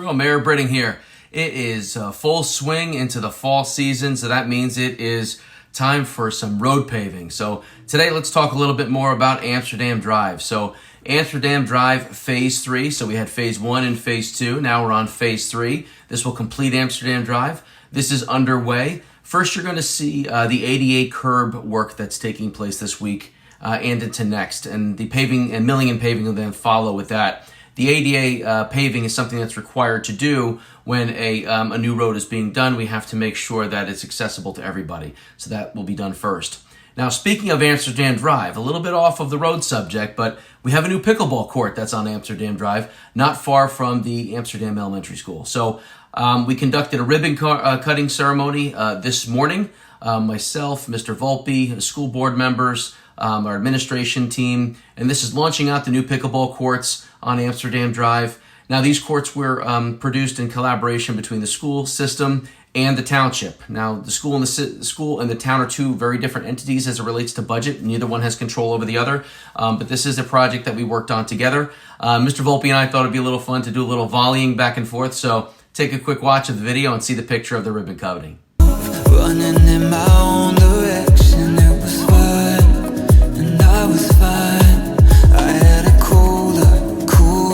Hillsborough, Mayor Britting here. It is full swing into the fall season, so that means it is time for some road paving. So today let's talk a little bit more about Amsterdam Drive. So Amsterdam Drive Phase 3, so we had Phase 1 and Phase 2, now we're on Phase 3. This will complete Amsterdam Drive. This is underway. First you're going to see the ADA curb work that's taking place this week and into next, and the paving and milling and paving will then follow with that. The ADA paving is something that's required to do when a new road is being done. We have to make sure that it's accessible to everybody. So that will be done first. Now, speaking of Amsterdam Drive, a little bit off of the road subject, but we have a new pickleball court that's on Amsterdam Drive, not far from the Amsterdam Elementary School. So we conducted a ribbon cutting ceremony this morning. Myself, Mr. Volpe, school board members, our administration team, and this is launching out the new pickleball courts on Amsterdam Drive. Now, these courts were produced in collaboration between the school system and the township. Now, the school and the town are two very different entities as it relates to budget. Neither one has control over the other, but this is a project that we worked on together. Mr. Volpe and I thought it'd be a little fun to do a little volleying back and forth, so take a quick watch of the video and see the picture of the ribbon cutting. Running in my own direction, it was fun, and I was fine. I had a cool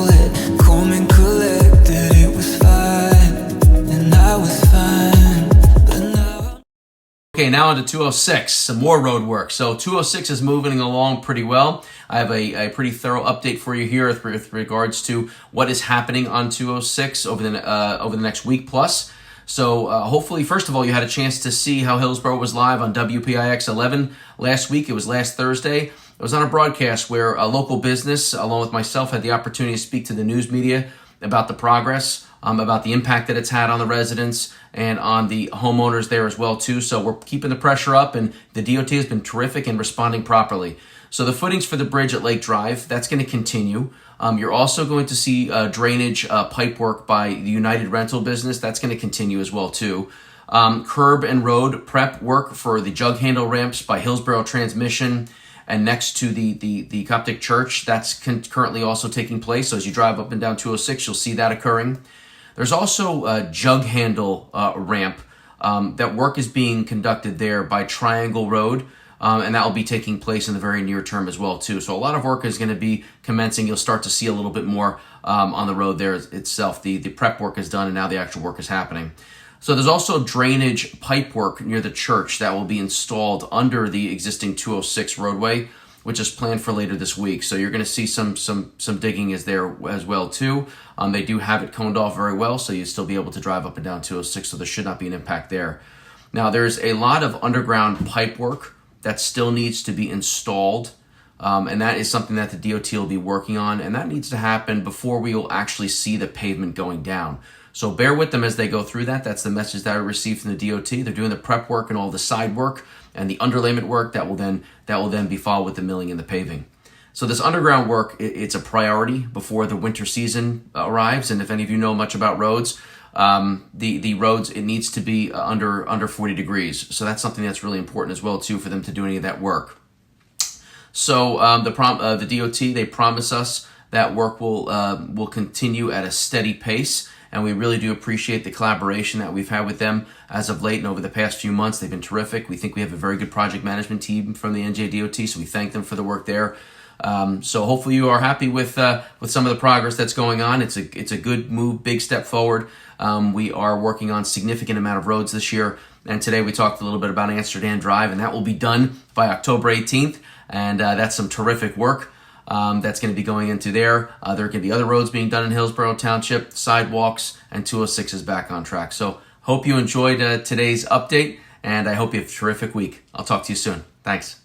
it, calm and collected, it was fine, and I was fine, but now... Okay, now on to 206, some more road work. So 206 is moving along pretty well. I have a pretty thorough update for you here with regards to what is happening on 206 over the next week plus. So hopefully, first of all, you had a chance to see how Hillsborough was live on WPIX 11 last week. It was last Thursday. It was on a broadcast where a local business, along with myself, had the opportunity to speak to the news media about the progress, about the impact that it's had on the residents and on the homeowners there as well, too. So we're keeping the pressure up, and the DOT has been terrific in responding properly. So the footings for the bridge at Lake Drive, that's going to continue. You're also going to see drainage pipe work by the United Rental business. That's going to continue as well, too. Curb and road prep work for the jug handle ramps by Hillsborough Transmission and next to the Coptic Church. That's currently also taking place. So as you drive up and down 206, you'll see that occurring. There's also a jug handle ramp. That work is being conducted there by Triangle Road. And that will be taking place in the very near term as well, too. So a lot of work is going to be commencing. You'll start to see a little bit more on the road there itself. The prep work is done, and now the actual work is happening. So there's also drainage pipe work near the church that will be installed under the existing 206 roadway, which is planned for later this week. So you're going to see some digging is there as well, too. They do have it coned off very well, so you'll still be able to drive up and down 206, so there should not be an impact there. Now, there's a lot of underground pipe work that still needs to be installed, and that is something that the DOT will be working on, and that needs to happen before we will actually see the pavement going down. So bear with them as they go through that. That's the message that I received from the DOT. They're doing the prep work and all the side work and the underlayment work that will then be followed with the milling and the paving. So this underground work, it's a priority before the winter season arrives, and if any of you know much about roads, the roads, it needs to be under 40 degrees. So that's something that's really important as well, too, for them to do any of that work. So the DOT, they promise us that work will continue at a steady pace, and we really do appreciate the collaboration that we've had with them as of late and over the past few months. They've been terrific. We think we have a very good project management team from the NJDOT, so we thank them for the work there. So hopefully you are happy with some of the progress that's going on. It's a good move, big step forward. We are working on significant amount of roads this year, and today we talked a little bit about Amsterdam Drive, and that will be done by October 18th, and that's some terrific work that's going to be going into there. There are going to be other roads being done in Hillsborough Township, sidewalks, and 206 is back on track. So hope you enjoyed today's update, and I hope you have a terrific week. I'll talk to you soon. Thanks.